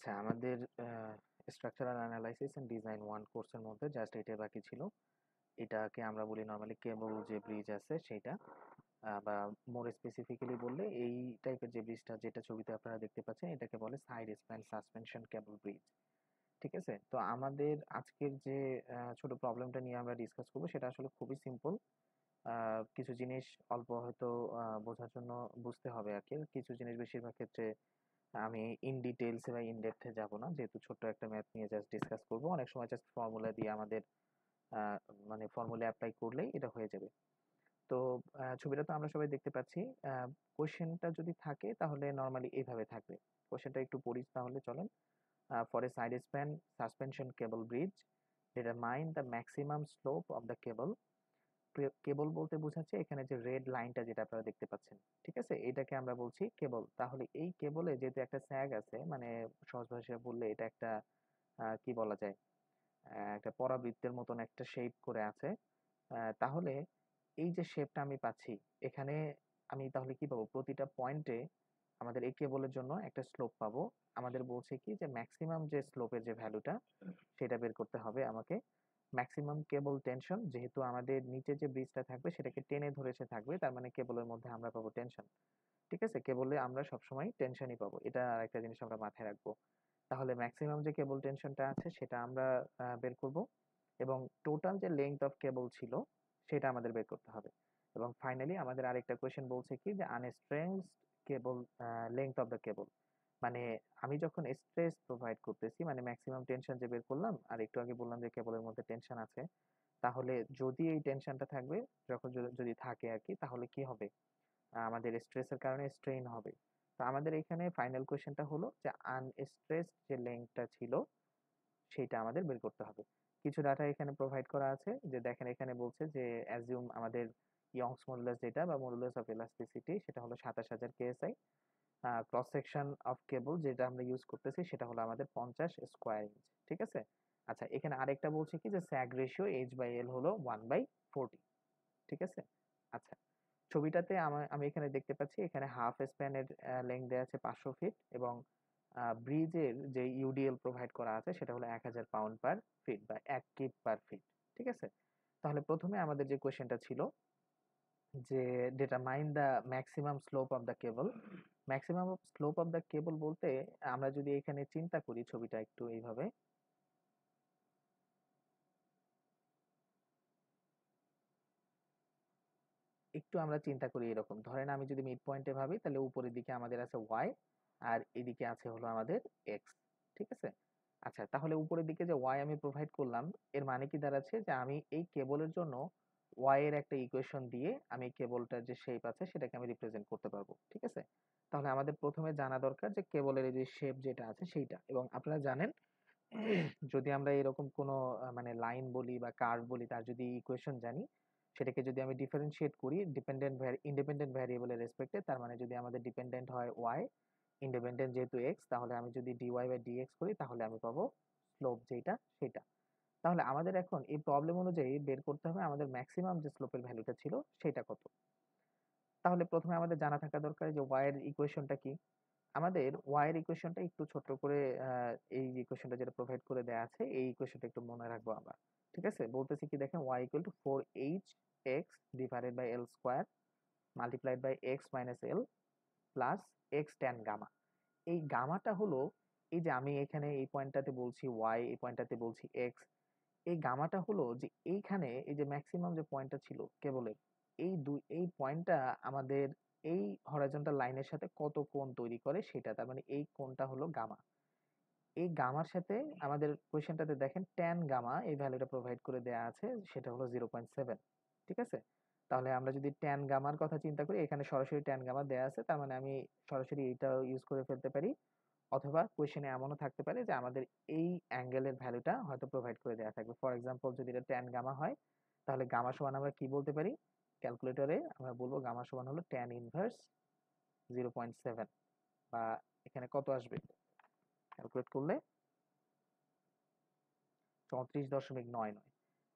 আচ্ছা, আমাদের structural analysis end design 1 কোর্সের মধ্যে জাস্ট এটাই বাকি ছিল। এটাকে আমরা বলি নরমালি কেবল যে ব্রিজ আছে সেইটা, বা মোর স্পেসিফিক্যালি বললে এই টাইপের যে ব্রিজটা যেটা ছবিতে আপনারা দেখতে পাচ্ছেন এটাকে বলে side span suspension cable bridge. ঠিক আছে? তো আমাদের আজকের যে ছোট প্রবলেমটা নিয়ে আমরা ডিসকাস করব সেটা আসলে খুবই সিম্পল। কিছু জিনিস অল্প হয়তো বোঝার জন্য বুঝতে হবে আরকি। কিছু জিনিস বেশিরভাগ ক্ষেত্রে আমি ইন ডিটেইলস বা ইন ডেপথ এ যাব না, যেহেতু ছোট্ট একটা ম্যাথ নিয়ে জাস্ট ডিসকাস করব। অনেক সময় জাস্ট ফর্মুলা দিয়ে আমাদের আহ, মানে ফর্মুলা অ্যাপ্লাই করলেই এটা হয়ে যাবে। তো ছবিটা তো আমরা সবাই দেখতে পাচ্ছি। কোশ্চেনটা যদি থাকে তাহলে নর্মালি এইভাবে থাকবে। কোশ্চেনটা একটু পড়ি তাহলে চলেন। For a side span suspension cable bridge, determine the maximum slope of the cable. Cable বলতে বোঝাচ্ছে এখানে যে রেড লাইনটা যেটা আপনারা দেখতে পাচ্ছেন, ঠিক আছে, এটাকে আমরা বলছি কেবল। তাহলে এই কেবলে যেহেতু একটা স্যাগ আছে, মানে সহজ ভাষায় বললে এটা একটা কি বলা যায়, একটা পরাবৃত্তের মতন একটা শেপ করে আছে। তাহলে এই যে শেপটা আমি পাচ্ছি এখানে, আমি তাহলে কি পাবো, প্রতিটা পয়েন্টে আমাদের এই কেবলের জন্য একটা স্লোপ পাবো। আমাদের বলছে কি যে ম্যাক্সিমাম যে স্লোপের যে ভ্যালুটা সেটা বের করতে হবে আমাকে। ম্যাক্সিমাম কেবল টেনশন, যেহেতু আমাদের নিচে যে ব্রিজটা থাকবে সেটাকে টেনে ধরেছে থাকবে, তার মানে কেবলের মধ্যে আমরা পাবো টেনশন। ঠিক আছে, কেবলে আমরা সবসময় টেনশনই পাবো, এটা একটা জিনিস আমরা মাথায় রাখবো। তাহলে ম্যাক্সিমাম যে কেবল টেনশনটা আছে সেটা আমরা বের করব, এবং টোটাল যে লেংথ অফ কেবল ছিল সেটা আমাদের বের করতে হবে। এবং ফাইনালি আমাদের আরেকটা কোয়েশ্চেন বলছে কি যে আনস্ট্রেচড কেবল লেংথ অফ দ্য কেবল, মানে আমি যখন স্ট্রেস প্রোভাইড করতেছি, মানে ম্যাক্সিমাম টেনশন যে বের করলাম আর একটু আগে বললাম যে কেবলের মধ্যে টেনশন আছে, তাহলে যদি এই টেনশনটা থাকবে, যখন যদি থাকে আর কি, তাহলে কি হবে, আমাদের স্ট্রেসের কারণে স্ট্রেইন হবে। তো আমাদের এখানে ফাইনাল কোয়েশ্চেনটা হলো যে আনস্ট্রেসড যে লেংথটা ছিল সেটা আমাদের বের করতে হবে। কিছু ডাটা এখানে প্রোভাইড করা আছে, যে দেখেন এখানে বলছে যে অ্যাজিউম আমাদের ইয়ংস মডুলাস যেটা বা মডুলাস অফ ইলাস্টিসিটি সেটা হলো 27,000 কেএসআই। ক্রস সেকশন অফ কেবল যেটা আমরা ইউজ করতেছি সেটা হলো আমাদের 50 স্কোয়ার ইঞ্চ। ঠিক আছে। আচ্ছা, এখানে আরেকটা বলছে কি যে স্যাগ রেশিও H/L হলো 1/40। ঠিক আছে। আচ্ছা, ছবিটাতে আমি এখানে দেখতে পাচ্ছি এখানে হাফ স্প্যানের লেংথ দেওয়া আছে 500 ফিট, এবং ব্রিজের যে ইউডিএল প্রোভাইড করা আছে সেটা হলো 1000 পাউন্ড পার ফিট বা 1 কিপ পার ফিট। ঠিক আছে। তাহলে প্রথমে আমাদের যে কোয়েশ্চেনটা ছিল যে determine the maximum slope of the cable. Maximum slope of the কেবল বলতে আমরা যদি এখানে চিন্তা করি ছবিটা একটু এইভাবে, একটু আমরা চিন্তা করি এরকম, ধরেন আমি যদি মিড পয়েন্টে ভাবি তাহলে উপরের দিকে আমাদের আছে ওয়াই আর এদিকে আছে হলো আমাদের এক্স। ঠিক আছে। আচ্ছা, তাহলে উপরের দিকে যে ওয়াই আমি প্রোভাইড করলাম, এর মানে কি দাঁড়াচ্ছে যে আমি এই কেবলের জন্য ওয়াই এর একটা ইকুয়েশন দিয়ে আমি কেবলটার যে শেপ আছে সেটাকে আমি রিপ্রেজেন্ট করতে পারবো। ঠিক আছে। তাহলে আমাদের প্রথমে জানা দরকার যে কেবলের এই যে শেপ যেটা আছে সেইটা, এবং আপনারা জানেন যদি আমরা এরকম কোনো মানে লাইন বলি বা কার্ভ বলি, তার যদি ইকুয়েশন জানি, সেটাকে যদি আমি ডিফারেন্সিয়েট করি ইন্ডিপেন্ডেন্ট ভ্যারিয়েবলের রেসপেক্টে, তার মানে যদি আমাদের ডিপেন্ডেন্ট হয় ওয়াই, ইন্ডিপেন্ডেন্ট যেহেতু এক্স, তাহলে আমি যদি ডিওয়াই বাই ডিএক্স করি তাহলে আমি পাবো স্লোপ যেটা সেটা। তাহলে আমাদের এখন এই প্রবলেম অনুযায়ী বের করতে হবে আমাদের ম্যাক্সিমাম যে স্লোপের ভ্যালুটা ছিল সেটা কত। তাহলে প্রথমে আমাদের জানা থাকা দরকার যে ওয়াই এর ইকুয়েশনটা কি। আমাদের ওয়াই এর ইকুয়েশনটা একটু ছোট করে, এই ইকুয়েশনটা যেটা প্রোভাইড করে দেয়া আছে এই ইকুয়েশনটা একটু মনে রাখবো আমরা। ঠিক আছে, বলতেছি কি দেখেন, y equal to 4h divided by l square multiplied by x minus l plus x tan gamma. এই গামাটা হলো, এই যে আমি এখানে এই পয়েন্টটাতে বলছি ওয়াই, এই পয়েন্টটাতে বলছি এক্স, এই গামাটা হলো যে এইখানে এই যে ম্যাক্সিমাম যে পয়েন্টটা ছিল কেবলের, এই পয়েন্টটা আমাদের এই হরাইজন্টাল লাইনের সাথে কত কোণ তৈরি করে সেটা, তার মানে এই কোণটা হলো গামা। এই গামার সাথে আমাদের কোয়েশ্চেনটাতে দেখেন ট্যান গামা এই ভ্যালুটা প্রোভাইড করে দেয়া আছে, সেটা হলো 0.7। ঠিক আছে। তাহলে আমরা যদি ট্যান গামার কথা চিন্তা করি, এখানে সরাসরি ট্যান গামা দেয়া আছে, তার মানে আমি সরাসরি এইটা ইউজ করে ফেলতে পারি, অথবা কোয়েশ্চেনে এমনও থাকতে পারে যে আমাদের এই অ্যাঙ্গেলের ভ্যালুটা হয়তো প্রোভাইড করে দেওয়া থাকবে। ফর এক্সাম্পল যদি এটা ট্যান গামা হয়, তাহলে গামা সমান আমরা কি বলতে পারি, ক্যালকুলেটরে আমরা বলবো গামা সমান হলো ট্যান ইনভার্স 0.7, বা এখানে কত আসবে ক্যালকুলেট করলে 34.99,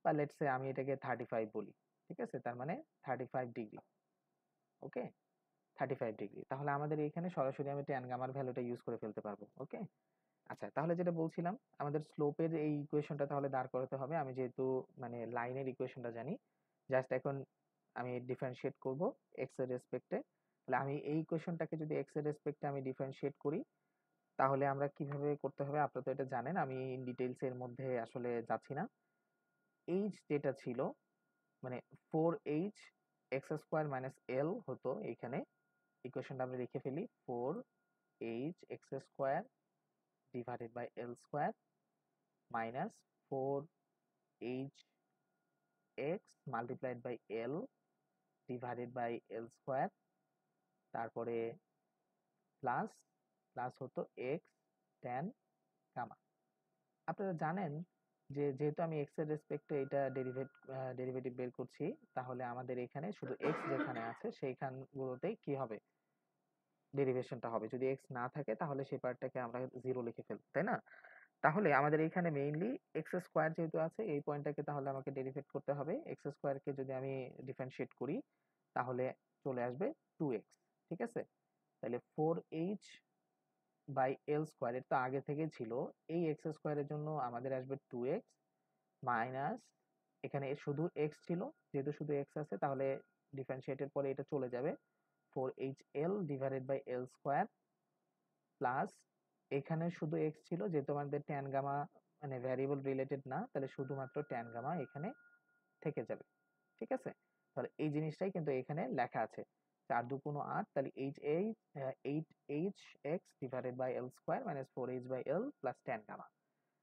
বা লেটস সে আমি এটাকে 35 বলি। ঠিক আছে, তার মানে 35 ডিগ্রি। ওকে, 35 ডিগ্রি। তাহলে আমাদের এখানে সরাসরি আমি ট্যান গামার ভ্যালুটা ইউজ করে ফেলতে পারবো। ওকে। আচ্ছা, তাহলে যেটা বলছিলাম, আমাদের স্লোপের এই ইকুয়েশনটা তাহলে দাঁড় করাতে হবে। আমি যেহেতু মানে লাইনের ইকুয়েশনটা জানি, জাস্ট এখন আমি ডিফারেন্সিয়েট করব এক্স এর রেসপেক্টে। তাহলে আমি এই ইকুয়েশনটাকে যদি এক্স এর রেসপেক্টে আমি ডিফারেন্সিয়েট করি, তাহলে আমরা কিভাবে করতে হবে আপনারা তো এটা জানেন, আমি ইন ডিটেইলস এর মধ্যে আসলে যাচ্ছি না। এইচ যেটা ছিল মানে 4h x square minus L হতো এইখানে, ইকুয়েশনটা আমরা লিখে ফেলি 4h x square divided by l square minus 4h x multiplied by l divided by l square, তারপরে প্লাস প্লাস হতো এক্স ট্যান গামা। আপনারা জানেন যে যেহেতু আমি এক্স এর রেসপেক্টে এটা ডেরিভেটিভ বের করছি, তাহলে আমাদের এখানে শুধু এক্স যেখানে আছে সেইখানগুলোতেই কি হবে, ডেরিভেশনটা হবে। যদি এক্স না থাকে তাহলে সেই পার্টটাকে আমরা জিরো লিখে ফেলবো, তাই না? তাহলে আমাদের এখানে মেইনলি এক্স স্কোয়ার যেহেতু আছে, এই পয়েন্টটাকে তাহলে আমাকে ডেরিভেট করতে হবে। এক্স স্কোয়ারকে যদি আমি ডিফারেন্সিয়েট করি, তাহলে চলে আসবে 2x, ঠিক আছে? তাহলে 4h বাই এল স্কোয়ার, এর তো আগে থেকেই ছিল, এই এক্স স্কোয়ারের জন্য আমাদের আসবে 2x মাইনাস, এখানে শুধু এক্স ছিল, যেহেতু শুধু এক্স আছে তাহলে ডিফারেন্সিয়েটের পরে এটা চলে যাবে 4hl divided by l square plus, এখানে শুধু এক্স ছিল, যেহেতু আমাদের ট্যান গামা মানে ভ্যারিয়েবল রিলেটেড না, তাহলে শুধুমাত্র ট্যান গামা এখানে থেকে যাবে, ঠিক আছে? তাহলে এই জিনিসটাই কিন্তু এখানে লেখা আছে, 4 × 2 = 8, তাহলে eight h x divided by l square minus 4h by l plus tan gamma.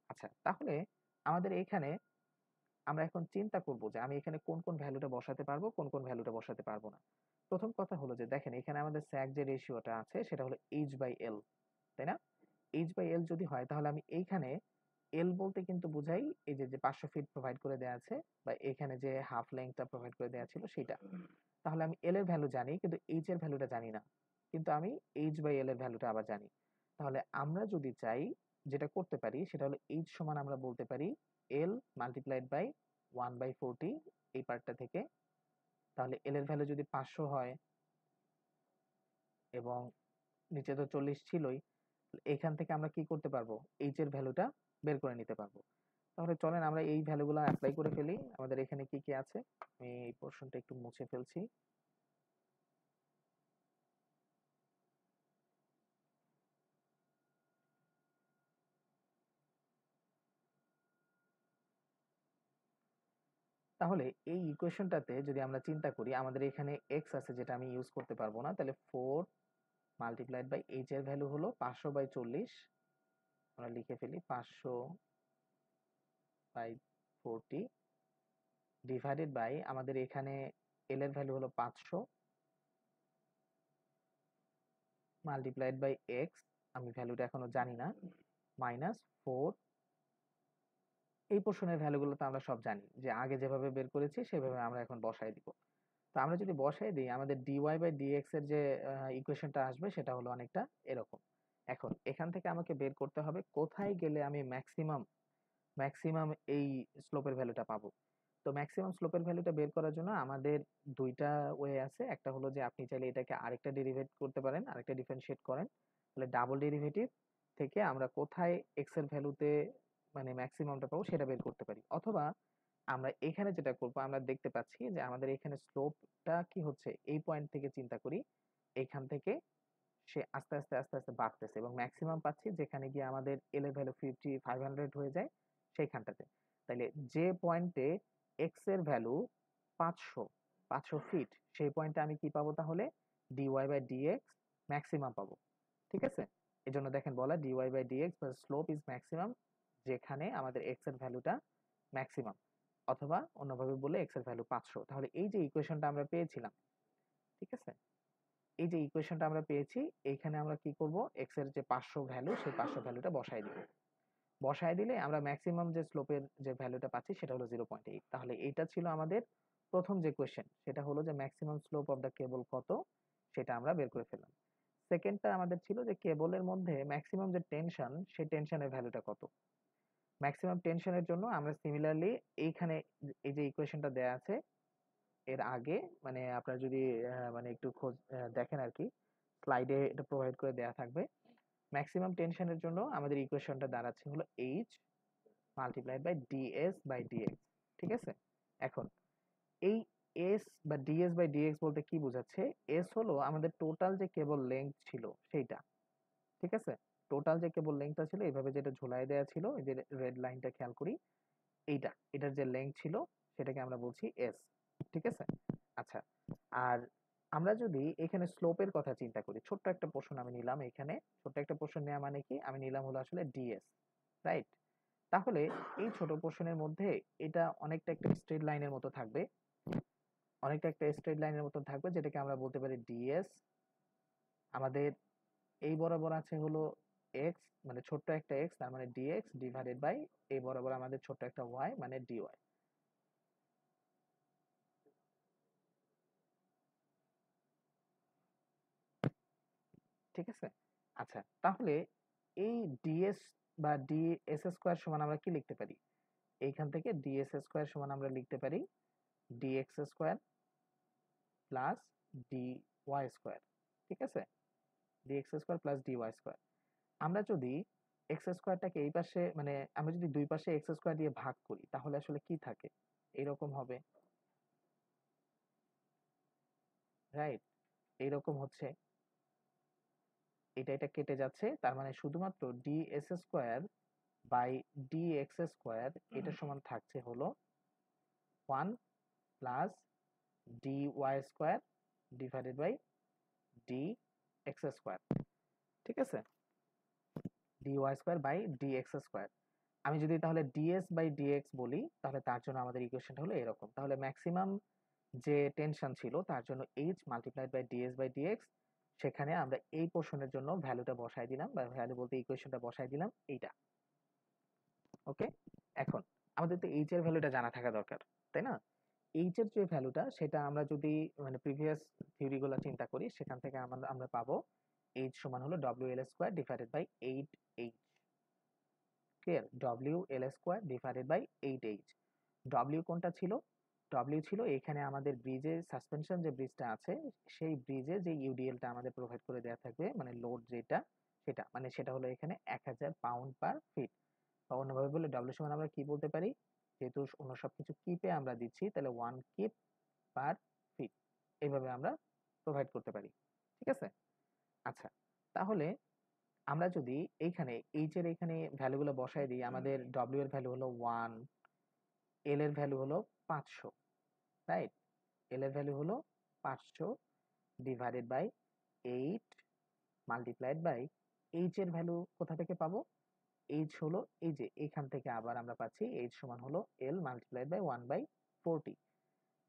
আচ্ছা, তাহলে আমাদের এখানে আমরা এখন চিন্তা করব যে আমি এখানে কোন কোন ভ্যালুটা বসাতে পারবো, কোন কোন ভ্যালুটা বসাতে পারবো না। প্রথম কথা হলো যে দেখেন এখানে আমাদের স্যাগ যে রেশিওটা আছে সেটা হলো এইচ বাই এল, তাই না? এইচ বাই এল যদি হয় তাহলে আমি এইখানে এল বলতে কিন্তু বুঝাই এই যে 500 ফিট প্রোভাইড করে দেওয়া আছে, বা এখানে যে হাফ লেংথটা প্রোভাইড করে দেওয়া ছিল সেটা। তাহলে আমি এল এর ভ্যালু জানি কিন্তু এইচ এর ভ্যালুটা জানি না, কিন্তু আমি এইচ বাই এল এর ভ্যালুটা আবার জানি। তাহলে আমরা যদি চাই, যেটা করতে পারি সেটা হলো এইচ সমান আমরা বলতে পারি এল মাল্টিপ্লাইড বাই 1/40 এই পার্টটা থেকে। তাহলে এল এর ভ্যালু যদি 500 হয় এবং নিচে তো 40 ছিলই, এখান থেকে আমরা কি করতে পারবো, এইচ এর ভ্যালুটা বের করে নিতে পারবো। তাহলে চলেন আমরা এই ভ্যালুগুলো অ্যাপ্লাই করে ফেলি। আমাদের এখানে কি কি আছে, আমি এই পোর্শনটা একটু মুছে ফেলছি। তাহলে এই ইকুয়েশনটাতে যদি আমরা চিন্তা করি, আমাদের এখানে এক্স আছে যেটা আমি ইউজ করতে পারবো না, তাহলে 4 মাল্টিপ্লাইড বাই এইচ এর ভ্যালু হলো 500/40, আমরা লিখে ফেলি 500/40 ডিভাইডেড বাই আমাদের এখানে এল এর ভ্যালু হলো 500 মাল্টিপ্লাইড বাই এক্স, আমি ভ্যালুটা এখনো জানি না, মাইনাস 4, এই পোর্শনের ভ্যালুগুলো তো আমরা সব জানি, যে আগে যেভাবে বের করেছি সেভাবে আমরা এখন বসাই দিব। তো আমরা যদি বসাই দিই, আমাদের dy/dx এর যে ইকুয়েশনটা আসবে সেটা হলো অনেকটা এরকম। এখন এখান থেকে আমাকে বের করতে হবে কোথায় গেলে আমি ম্যাক্সিমাম ম্যাক্সিমাম এই স্লোপের ভ্যালুটা পাবো। তো ম্যাক্সিমাম স্লোপের ভ্যালুটা বের করার জন্য আমাদের দুইটা ওয়ে আছে। একটা হলো যে আপনি চাইলে এটাকে আরেকটা ডেরিভেট করতে পারেন, আরেকটা ডিফারেন্সিয়েট করেন, তাহলে ডাবল ডেরিভেটিভ থেকে আমরা কোথায় এক্স এর ভ্যালুতে মানে ম্যাক্সিমামটা পাবো সেটা বের করতে পারি। অথবা আমরা এখানে যেটা করবো, আমরা দেখতে পাচ্ছি যে আমাদের এখানে স্লোপটা কি হচ্ছে, এই পয়েন্ট থেকে চিন্তা করি, এখান থেকে সে আস্তে আস্তে আস্তে আস্তে বাড়তেছে এবং ম্যাক্সিমাম পাচ্ছি যেখানে গিয়ে আমাদের এল এর ভ্যালু 500 হয়ে যায় সেইখানটাতে। তাইলে যে পয়েন্টে এক্স এর ভ্যালু 500 500 ফিট, সেই পয়েন্টে আমি কি পাবো তাহলে, dy/dx ম্যাক্সিমাম পাবো, ঠিক আছে? এজন্য দেখেন বলা dy/dx স্লোপ ইজ ম্যাক্সিমাম, যেখানে আমাদের এক্স এর ভ্যালুটা ম্যাক্সিমাম, অথবা অন্যভাবে বললে এক্স এর ভ্যালু 500। তাহলে এই যে ইকুয়েশনটা আমরা পেয়েছিলাম, ঠিক আছে, এই যে ইকুয়েশনটা আমরা পেয়েছি, এইখানে আমরা কি করব, এক্স এর যে 500 ভ্যালু সেই 500 ভ্যালুটা বসাই দিব। বসায় দিলে আমরা ম্যাক্সিমাম যে স্লোপের যে ভ্যালুটা পাচ্ছি সেটা হলো 0.8। তাহলে এইটা ছিল আমাদের প্রথম যে কোয়েশ্চেন, সেটা হলো যে ম্যাক্সিমাম স্লোপ অফ দ্য কেবল কত, সেটা আমরা বের করে ফেললাম। সেকেন্ডটা আমাদের ছিল যে কেবলের মধ্যে ম্যাক্সিমাম যে টেনশন, সেই টেনশনের ভ্যালুটা কত। ম্যাক্সিমাম টেনশনের জন্য আমরা সিমিলারলি এইখানে এই যে ইকুয়েশনটা দেয়া আছে এর আগে, মানে আপনারা যদি মানে একটু খোঁজ দেখেন আর কি, স্লাইডে এটা প্রোভাইড করে দেয়া থাকবে, ম্যাক্সিমাম টেনশনের জন্য আমাদের ইকুয়েশনটা দাঁড়াচ্ছে হলো h multiplied by ds by dx. ঠিক আছে, এখন এই এস বা ডিএস বাই ডিএক্স বলতে কি বোঝাচ্ছে? এস হলো আমাদের টোটাল যে কেবল লেংথ ছিল সেইটা। ঠিক আছে, টোটাল যে কেবল লেংথটা ছিল এইভাবে যেটা ঝুলাই দেওয়া ছিল, এই যে রেড লাইনটা খেয়াল করি, এটার যে লেংথ ছিল সেটাকে আমরা বলছি এস। ঠিক আছে, আচ্ছা, আর আমরা যদি এখানে স্লোপের কথা চিন্তা করি, ছোট্ট একটা পোর্শন আমি নিলাম এখানে, ছোট্ট একটা পোর্শন নেওয়া মানে কি, আমি নিলাম হলো আসলে ডিএস, রাইট? তাহলে এই ছোট পোর্শনের মধ্যে এটা অনেকটা একটা স্ট্রেট লাইনের মতো থাকবে, অনেকটা একটা স্ট্রেট লাইনের মতো থাকবে, যেটাকে আমরা বলতে পারি ডিএস। আমাদের এই বরাবর আছে হলো এক্স, মানে ছোট্ট একটা এক্স, তার মানে ডিএক্স ডিভাইডেড বাই এই বরাবর আমাদের ছোট্ট একটা ওয়াই মানে ডিওয়াই। ঠিক আছে, আচ্ছা, তাহলে এই ডিএস বা ডিএস স্কোয়ার সমান আমরা কি লিখতে পারি? এইখান থেকে ডিএস স্কোয়ার সমান আমরা লিখতে পারি dx square plus d y square. ঠিক আছে, dx square plus d y square. আমরা যদি এক্স স্কোয়ারটাকে এই পাশে, মানে আমরা যদি দুই পাশে এক্স স্কোয়ার দিয়ে ভাগ করি তাহলে আসলে কি থাকে? এইরকম হবে, রাইট? এইরকম হচ্ছে, এটা কেটে যাচ্ছে, তার মানে শুধুমাত্র d s square by d x square এটা সমান থাকছে হলো 1 plus d y square divided by d x square. ঠিক আছে, d y square by d x square. আমি যদি তাহলে ডিএস বাই ডিএক্স বলি তাহলে তার জন্য আমাদের ইকুয়েশনটা হলো এরকম। তাহলে ম্যাক্সিমাম যে টেনশন ছিল তার জন্য h multiplied by ds by dx, সেখানে আমরা এই পোর্শনের জন্য ভ্যালুটা বসাই দিলাম, বা ভ্যালু বলতে ইকুয়েশনটা বসাই দিলাম এইটা। ওকে, এখন আমাদের তো এইচ এর ভ্যালুটা জানা থাকা দরকার, তাই না? এইচ এর যে ভ্যালুটা সেটা আমরা যদি মানে প্রিভিয়াস থিওরি গুলো চিন্তা করি, সেখান থেকে আমরা আমরা পাবো এইচ সমান হলো ডব্লিউ l square divided by 8h। Clear? ডব্লিউ l square divided by 8h। ডব্লিউ কোনটা ছিল? ডব্লিউ ছিল এখানে আমাদের ব্রিজে সাসপেনশন যে ব্রিজটা আছে, সেই ব্রিজে যে ইউডিএলটা আমাদের প্রোভাইড করে দেওয়া থাকবে, মানে লোড যেটা, সেটা মানে সেটা হলো এখানে 1000 পাউন্ড পার ফিট। বা অন্যভাবে বললে ডব্লিউ সমান আমরা কি বলতে পারি, যেহেতু অন্য সবকিছু কিপে আমরা দিচ্ছি, তাহলে 1 কিপ পার ফিট, এইভাবে আমরা প্রোভাইড করতে পারি। ঠিক আছে, আচ্ছা, তাহলে আমরা যদি এইখানে এইচ এর এখানে ভ্যালুগুলো বসাই দিই, আমাদের ডব্লিউ এর ভ্যালু হলো 1, এল এর ভ্যালু হলো 500, রাইট? এল এর ভ্যালু হলো 500 divided by 8 multiplied by h এর ভ্যালু কোথা থেকে পাবো? এইচ হলো এই যে এখান থেকে আবার আমরা পাচ্ছি এইচ সমান হলো এল মাল্টিপ্লাইড বাই 1/40।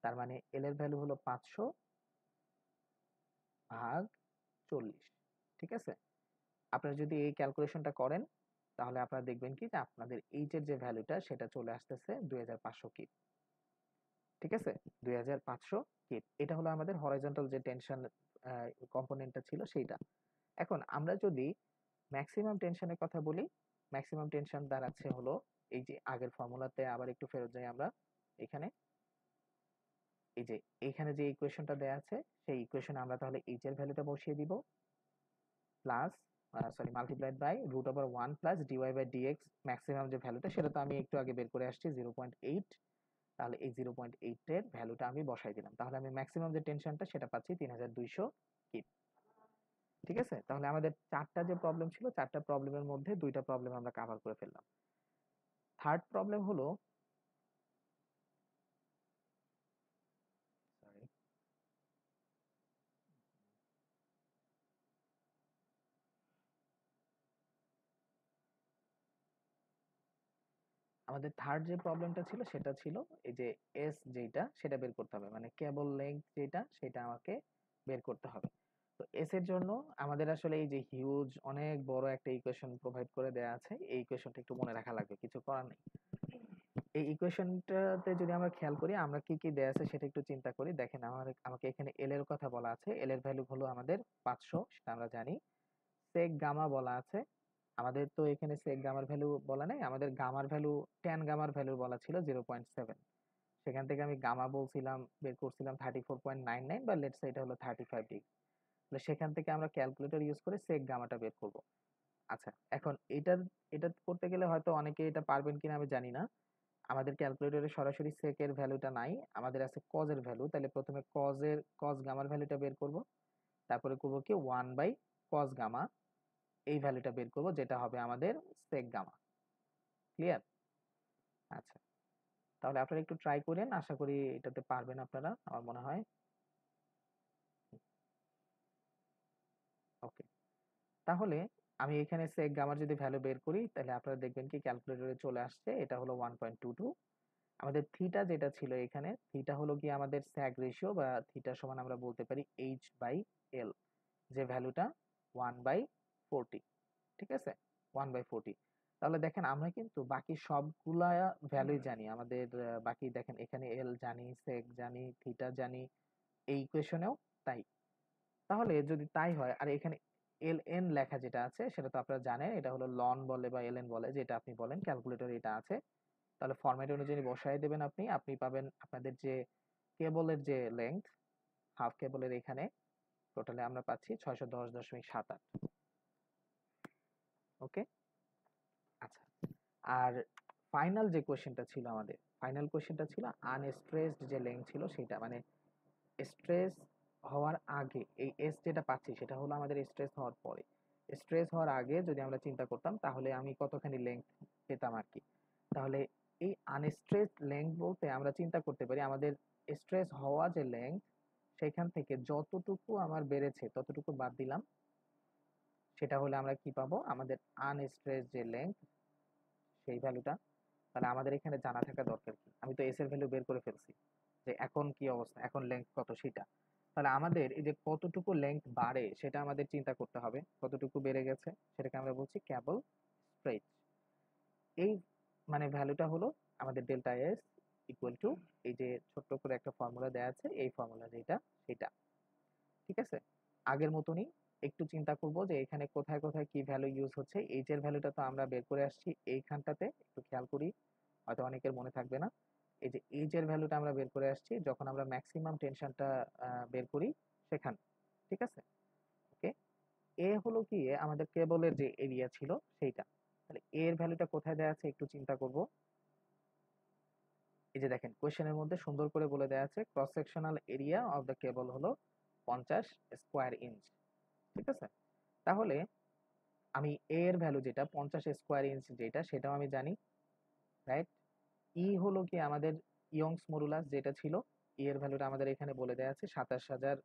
তার মানে এল এর ভ্যালু হলো 500 ভাগ 40। ঠিক আছে, আপনারা যদি এই ক্যালকুলেশনটা করেন তাহলে আপনারা দেখবেন কি যে আপনাদের এইচ এর যে ভ্যালুটা সেটা চলে আসতেছে 2500 কিপ। ঠিক আছে, 2500 কিপ, এটা হলো আমাদের হরাইজন্টাল যে টেনশন কম্পোনেন্টটা ছিল সেইটা। এখন আমরা যদি ম্যাক্সিমাম টেনশনের কথা বলি, ম্যাক্সিমাম টেনশন দাঁড়াচ্ছে হলো এই যে আগের ফর্মুলাতে আবার একটু ফেরত যাই আমরা, এখানে এই যে এইখানে যে ইকুয়েশনটা দেয়া আছে সেই ইকুয়েশনে আমরা তাহলে এইচ এর ভ্যালুটা বসিয়ে দিব, plus sorry multiplied by √1 plus dy by dx, maximum যে ভ্যালুটা সেটা তো আমি একটু আগে বের করে আসছি 0.8। তাহলে এই 0.8 এর ভ্যালুটা আমি বসাই দিলাম, তাহলে আমি ম্যাক্সিমাম যে টেনশনটা সেটা পাচ্ছি 3200 কিপ। ঠিক আছে, তাহলে আমাদের চারটা যে প্রবলেম ছিল, চারটা প্রবলেমের মধ্যে দুইটা প্রবলেম আমরা কভার করে ফেললাম। থার্ড প্রবলেম হলো, সরি, আমাদের থার্ড যে প্রবলেমটা ছিল সেটা ছিল এই যে এস যেটা সেটা বের করতে হবে, মানে কেবল লেংথ যেটা সেটা আমাকে বের করতে হবে। তো এস এর জন্য আমাদের আসলে এই যে হিউজ অনেক বড় একটা ইকুয়েশন প্রোভাইড করে দেয়া আছে, এই ইকুয়েশনটা একটু মনে রাখা লাগবে, কিছু করার নেই। এই ইকুয়েশনটাতে যদি আমরা খেয়াল করি আমরা কি কি দেয়া আছে সেটা একটু চিন্তা করি। দেখেন আমাকে এখানে এল এর কথা বলা আছে, এল এর ভ্যালু হলো আমাদের 500, সেটা আমরা জানি। সেক গামা বলা আছে, আমাদের তো এখানে সেক গামার ভ্যালু বলা নেই, আমাদের গামার ভ্যালু, ট্যান গামার ভ্যালু বলা ছিল 0.7। সেখান থেকে আমি গামা বলছিলাম, বের করছিলাম 34.99, বা লেটস সে এটা হলো 35 ডিগ্রি। তাহলে সেখান থেকে আমরা ক্যালকুলেটর ইউজ করে সেক গামাটা বের করব। আচ্ছা, এখন এটা করতে গেলে হয়তো অনেকে এটা পারবেন কিনা আমি জানি না। আমাদের ক্যালকুলেটরে সরাসরি sec এর ভ্যালুটা নাই। আমাদের আছে cos এর ভ্যালু। তাহলে প্রথমে cos গামার ভ্যালুটা বের করব। তারপরে করব কি 1 বাই cos গামা এই ভ্যালুটা বের করব, যেটা হবে আমাদের sec গামা। ক্লিয়ার? আচ্ছা। তাহলে আপনারা একটু ট্রাই করেন। আশা করি এটাতে পারবেন আপনারা, আমার মনে হয়। ওকে। তাহলে আমি এখানে sec গামার যদি ভ্যালু বের করি, তাহলে আপনারা দেখবেন কি ক্যালকুলেটরে চলে আসছে। এটা হলো 1.22। আমাদের থিটা যেটা ছিল এখানে, থিটা হলো কি আমাদের sag রেশিও, বা থিটা সমান আমরা বলতে পারি h বাই l, যে ভ্যালুটা 1/40। ঠিক আছে, 1/40। তাহলে দেখেন আমরা কিন্তু বাকি সবগুলা ভ্যালুই জানি। আমাদের বাকি দেখেন এখানে এল জানি, সেক জানি, থিটা জানি, এই ইকুয়েশনেও তাই। তাহলে যদি তাই হয়, আর এখানে এল এন লেখা যেটা আছে সেটা তো আপনারা জানেন, এটা হলো লন বলে বা এল এন বলে, যেটা আপনি বলেন ক্যালকুলেটরে এটা আছে। তাহলে ফরম্যাট অনুযায়ী বসায় দেবেন আপনি, আপনি পাবেন আপনাদের যে কেবলের যে লেংথ, হাফ কেবলের এখানে টোটালে আমরা পাচ্ছি 610.78। ওকে। আচ্ছা, আর ফাইনাল যে কোশ্চেনটা ছিল আমাদের, ফাইনাল কোশ্চেনটা ছিল আনস্ট্রেসড যে লেংথ ছিল সেটা, মানে স্ট্রেস হওয়ার আগে এই এস যেটা পাচ্ছি সেটা হলো আমাদের স্ট্রেস হওয়ার পরে। স্ট্রেস হওয়ার আগে যদি আমরা চিন্তা করতাম তাহলে আমি কতখানি লেংথ পেতাম আর কি। তাহলে এই আনস্ট্রেসড লেংথ বলতে আমরা চিন্তা করতে পারি আমাদের স্ট্রেস হওয়া যে লেংথ, সেখান থেকে যতটুকু আমার বেড়েছে ততটুকু বাদ দিলাম, সেটা হলে আমরা কি পাবো, আমাদের আনস্ট্রেস যে লেংথ সেই ভ্যালুটা। তাহলে আমাদের এখানে জানা থাকা দরকার কি, আমি তো এস এর ভ্যালু বের করে ফেলছি, যে এখন কি অবস্থা, এখন লেংথ কত সেটা। তাহলে আমাদের এই যে কতটুকু লেংথ বাড়ে সেটা আমাদের চিন্তা করতে হবে, কতটুকু বেড়ে গেছে সেটাকে আমরা বলছি কেবল স্ট্রেচ। এই মানে ভ্যালুটা হলো আমাদের ডেল্টা এস ইকুয়াল টু, এই যে ছোট্ট করে একটা ফর্মুলা দেওয়া আছে, এই ফর্মুলা যেটা সেটা। ঠিক আছে, আগের মতনই একটু চিন্তা করব যে এখানে কোথায় কোথায় কি ভ্যালু ইউজ হচ্ছে। এইচ এর ভ্যালুটা তো আমরা বের করে আসছি এইখানটাতে, একটু খেয়াল করি, হয়তো অনেকের মনে থাকবে না। এই যে এইচ এর ভ্যালুটা আমরা বের করে আসছি যখন আমরা ম্যাক্সিমাম টেনশনটা বের করি সেখানে। ঠিক আছে, ওকে। এ হলো কি আমাদের কেবলের যে এরিয়া ছিল সেইটা। তাহলে এর ভ্যালুটা কোথায় দেওয়া আছে একটু চিন্তা করব। এই যে দেখেন কোশ্চেনের মধ্যে সুন্দর করে বলে দেওয়া আছে cross sectional area of the কেবল হলো 50 স্কোয়ার ইঞ্চ। ঠিক আছে, তাহলে আমি এ এর ভ্যালু যেটা 50 স্কোয়ার ইঞ্চ যেটা, সেটাও আমি জানি, রাইট। ই হলো কি আমাদের ইয়ংস মডুলাস যেটা ছিল, ই এর ভ্যালুটা আমাদের এখানে বলে দেওয়া আছে 27,000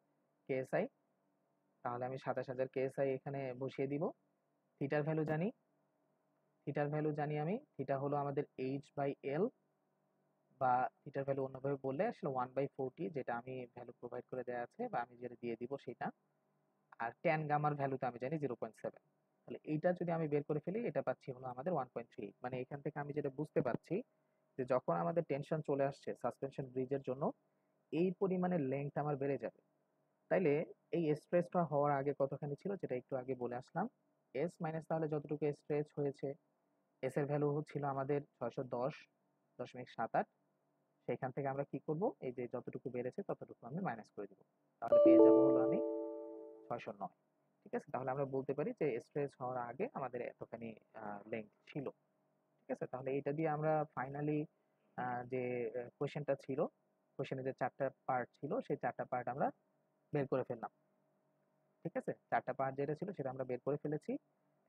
কেএসআই। তাহলে আমি 27,000 কেএসআই এখানে বসিয়ে দিব। থিটার ভ্যালু জানি, থিটার ভ্যালু জানি আমি, থিটা হলো আমাদের এইচ বাই এল, বা থিটার ভ্যালু অন্যভাবে বললে আসলে 1/40, যেটা আমি ভ্যালু প্রোভাইড করে দেওয়া আছে বা আমি যেটা দিয়ে দিব সেটা। আর ট্যান গামার ভ্যালু তো আমি জানি 0.7। তাহলে এইটা যদি আমি বের করে ফেলি, এটা পাচ্ছি হলো আমাদের 1.3। মানে এখান থেকে আমি যেটা বুঝতে পারছি যে যখন আমাদের টেনশন চলে আসছে সাসপেনশন ব্রিজের জন্য, এই পরিমাণে লেংথ আমার বেড়ে যাবে। তাইলে এই স্ট্রেসটা হওয়ার আগে কতখানি ছিল, যেটা একটু আগে বলে আসলাম, এস মাইনাস তাহলে যতটুকু স্ট্রেচ হয়েছে, এস এর ভ্যালু ছিল আমাদের 610.78। সেখান থেকে আমরা কি করব, এই যে যতটুকু বেড়েছে ততটুকু আমি মাইনাস করে দিব। তাহলে পেয়ে যাব হলো আমি 609। ঠিক আছে, তাহলে আমরা বলতে পারি যে স্ট্রেচ হওয়ার আগে আমাদের এতখানি লেংথ ছিল। ঠিক আছে, তাহলে এটা দিয়ে আমরা ফাইনালি যে কোশ্চেনটা ছিল, কোশ্চেনের যে 4টা পার্ট ছিল সেই 4টা পার্ট আমরা বের করে ফেললাম। ঠিক আছে, 4টা পার্ট যেটা ছিল সেটা আমরা বের করে ফেলেছি।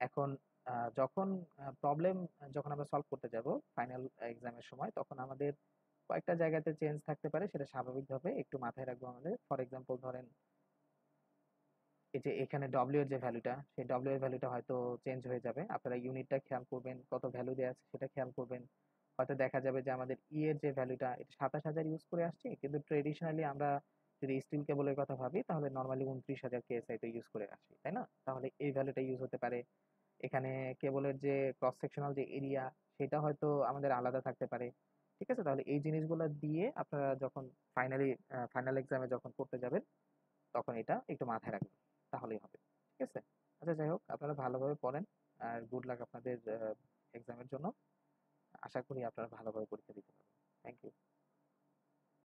এখন যখন প্রবলেম যখন আমরা সলভ করতে যাব ফাইনাল এক্সামের সময়, তখন আমাদের কয়েকটা জায়গাতে চেঞ্জ থাকতে পারে, সেটা স্বাভাবিকভাবে একটু মাথায় রাখবো আমাদের। ফর এক্সাম্পল ধরেন এই যে এখানে ডব্লিউ এর যে ভ্যালুটা, সেই ডব্লিউ এর ভ্যালুটা হয়তো চেঞ্জ হয়ে যাবে। আপনারা ইউনিটটা খেয়াল করবেন, কত ভ্যালু দেওয়া আছে সেটা খেয়াল করবেন। হয়তো দেখা যাবে যে আমাদের ই এর যে ভ্যালুটা, এটা 27,000 ইউজ করে আসছি, কিন্তু ট্রেডিশনালি আমরা যদি স্টিল কেবলের কথা ভাবি তাহলে নর্মালি 29,000 কেএসআই তো ইউজ করে আসি, তাই না? তাহলে এই ভ্যালুটা ইউজ হতে পারে। এখানে কেবলের যে ক্রস সেকশনাল যে এরিয়া, সেটা হয়তো আমাদের আলাদা থাকতে পারে। ঠিক আছে, তাহলে এই জিনিসগুলো দিয়ে আপনারা যখন ফাইনাল এক্সামে যখন করতে যাবেন, তখন এটা একটু মাথায় রাখবেন, তাহলেই হবে। ঠিক আছে, আচ্ছা যাই হোক, আপনারা ভালোভাবে পড়েন, আর গুড লাক আপনাদের এক্সামের জন্য। আশা করি আপনারা ভালোভাবে পরীক্ষা দিতে পারবেন। Thank you.